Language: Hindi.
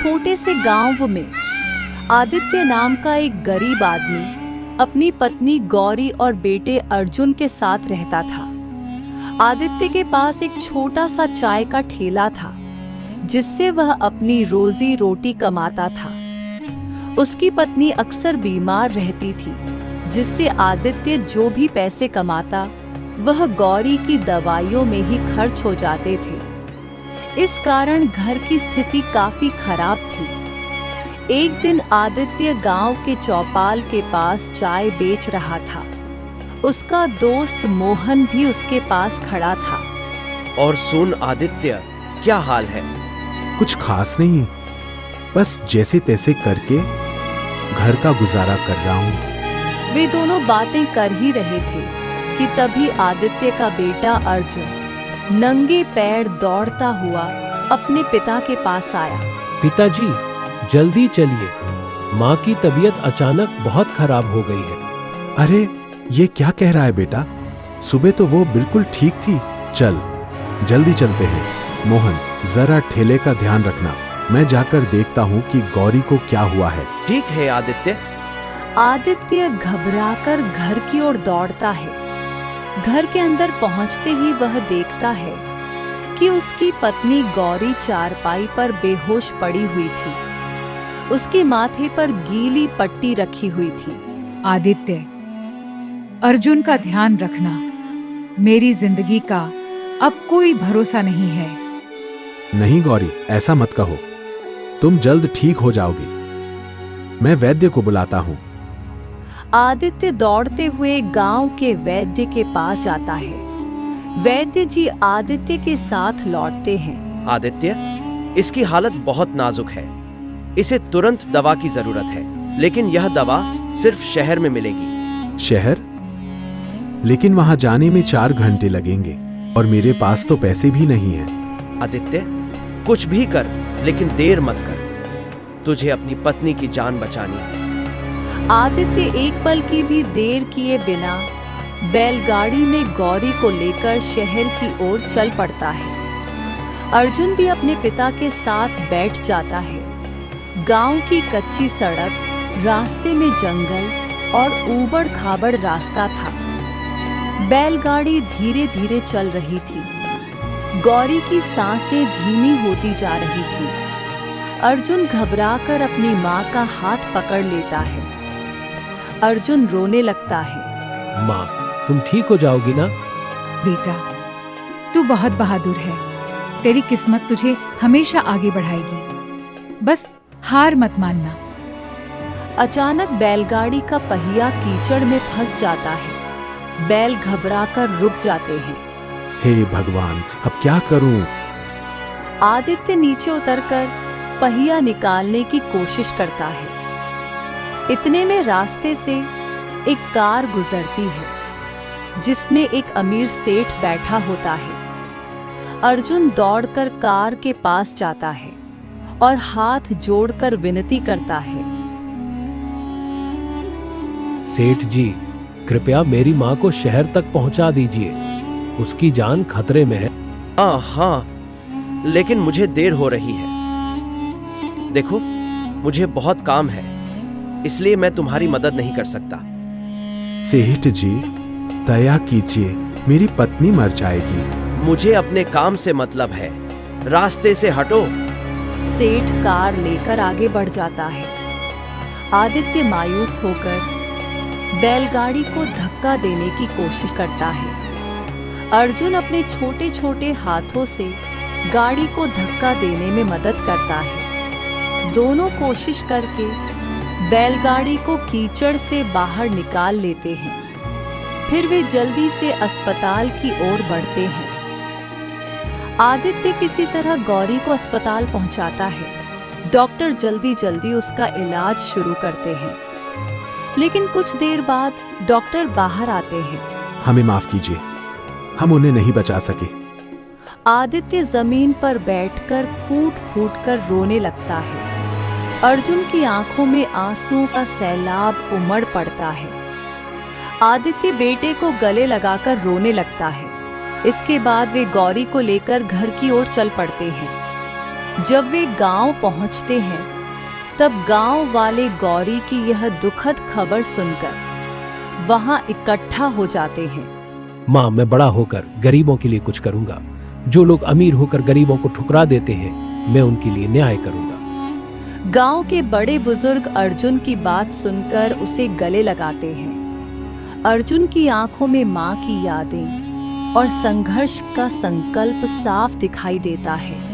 छोटे से गांव में आदित्य नाम का एक गरीब आदमी अपनी पत्नी गौरी और बेटे अर्जुन के साथ रहता था। आदित्य के पास एक छोटा सा चाय का ठेला था जिससे वह अपनी रोजी रोटी कमाता था। उसकी पत्नी अक्सर बीमार रहती थी जिससे आदित्य जो भी पैसे कमाता वह गौरी की दवाइयों में ही खर्च हो जाते थे। इस कारण घर की स्थिति काफी खराब थी। एक दिन आदित्य गांव के चौपाल के पास चाय बेच रहा था। उसका दोस्त मोहन भी उसके पास खड़ा था। और सुन आदित्य, क्या हाल है? कुछ खास नहीं, बस जैसे तैसे करके घर का गुजारा कर रहा हूँ। वे दोनों बातें कर ही रहे थे कि तभी आदित्य का बेटा अर्जुन नंगे पैर दौड़ता हुआ अपने पिता के पास आया। पिताजी, जल्दी चलिए, माँ की तबीयत अचानक बहुत खराब हो गई है। अरे ये क्या कह रहा है बेटा? सुबह तो वो बिल्कुल ठीक थी। चल जल्दी चलते हैं। मोहन, जरा ठेले का ध्यान रखना। मैं जाकर देखता हूँ कि गौरी को क्या हुआ है। ठीक है आदित्य। आदित्य घबराकर घर की ओर दौड़ता है। घर के अंदर पहुंचते ही वह देखता है कि उसकी पत्नी गौरी चारपाई पर बेहोश पड़ी हुई थी। उसके माथे पर गीली पट्टी रखी हुई थी। आदित्य, अर्जुन का ध्यान रखना। मेरी जिंदगी का अब कोई भरोसा नहीं है। नहीं गौरी, ऐसा मत कहो। तुम जल्द ठीक हो जाओगी। मैं वैद्य को बुलाता हूँ। आदित्य दौड़ते हुए गांव के वैद्य के पास जाता है। वैद्य जी आदित्य के साथ लौटते हैं। आदित्य, इसकी हालत बहुत नाजुक है। इसे तुरंत दवा की जरूरत है, लेकिन यह दवा सिर्फ शहर में मिलेगी। शहर? लेकिन वहां जाने में 4 घंटे लगेंगे और मेरे पास तो पैसे भी नहीं हैं। आदित्य, कुछ भी कर, लेकिन देर मत कर। तुझे अपनी पत्नी की जान बचानी है। आदित्य एक पल की भी देर किए बिना बैलगाड़ी में गौरी को लेकर शहर की ओर चल पड़ता है। अर्जुन भी अपने पिता के साथ बैठ जाता है। गांव की कच्ची सड़क, रास्ते में जंगल और ऊबड़ खाबड़ रास्ता था। बैलगाड़ी धीरे धीरे चल रही थी। गौरी की सांसें धीमी होती जा रही थी। अर्जुन घबराकर अपनी माँ का हाथ पकड़ लेता है। अर्जुन रोने लगता है। माँ, तुम ठीक हो जाओगी ना? बेटा, तू बहुत बहादुर है। तेरी किस्मत तुझे हमेशा आगे बढ़ाएगी। बस हार मत मानना। अचानक बैलगाड़ी का पहिया कीचड़ में फंस जाता है। बैल घबराकर रुक जाते हैं। हे भगवान, अब क्या करूं? आदित्य नीचे उतरकर पहिया निकालने की कोशिश करता है। इतने में रास्ते से एक कार गुजरती है जिसमें एक अमीर सेठ बैठा होता है। अर्जुन दौड़कर कार के पास जाता है और हाथ जोड़कर विनती करता है। सेठ जी, कृपया मेरी माँ को शहर तक पहुँचा दीजिए। उसकी जान खतरे में है। हाँ, लेकिन मुझे देर हो रही है। देखो, मुझे बहुत काम है, इसलिए मैं तुम्हारी मदद नहीं कर सकता। सेठ जी, दया कीजिए, मेरी पत्नी मर जाएगी। मुझे अपने काम से मतलब है। रास्ते से हटो। सेठ कार लेकर आगे बढ़ जाता है। आदित्य मायूस होकर बैलगाड़ी को धक्का देने की कोशिश करता है। अर्जुन अपने छोटे छोटे हाथों से गाड़ी को धक्का देने में मदद करता है। दोनों कोशिश करके बैलगाड़ी को कीचड़ से बाहर निकाल लेते हैं। फिर वे जल्दी से अस्पताल की ओर बढ़ते हैं। आदित्य किसी तरह गौरी को अस्पताल पहुंचाता है। डॉक्टर जल्दी जल्दी उसका इलाज शुरू करते हैं। लेकिन कुछ देर बाद डॉक्टर बाहर आते हैं। हमें माफ कीजिए, हम उन्हें नहीं बचा सके। आदित्य जमीन पर बैठकर फूट फूट कर रोने लगता है। अर्जुन की आंखों में आंसुओं का सैलाब उमड़ पड़ता है। आदित्य बेटे को गले लगाकर रोने लगता है। इसके बाद वे गौरी को लेकर घर की ओर चल पड़ते हैं। जब वे गांव पहुंचते हैं तब गांव वाले गौरी की यह दुखद खबर सुनकर वहां इकट्ठा हो जाते हैं। माँ, मैं बड़ा होकर गरीबों के लिए कुछ करूंगा। जो लोग अमीर होकर गरीबों को ठुकरा देते हैं, मैं उनके लिए न्याय करूंगा। गांव के बड़े बुजुर्ग अर्जुन की बात सुनकर उसे गले लगाते हैं। अर्जुन की आंखों में मां की यादें और संघर्ष का संकल्प साफ दिखाई देता है।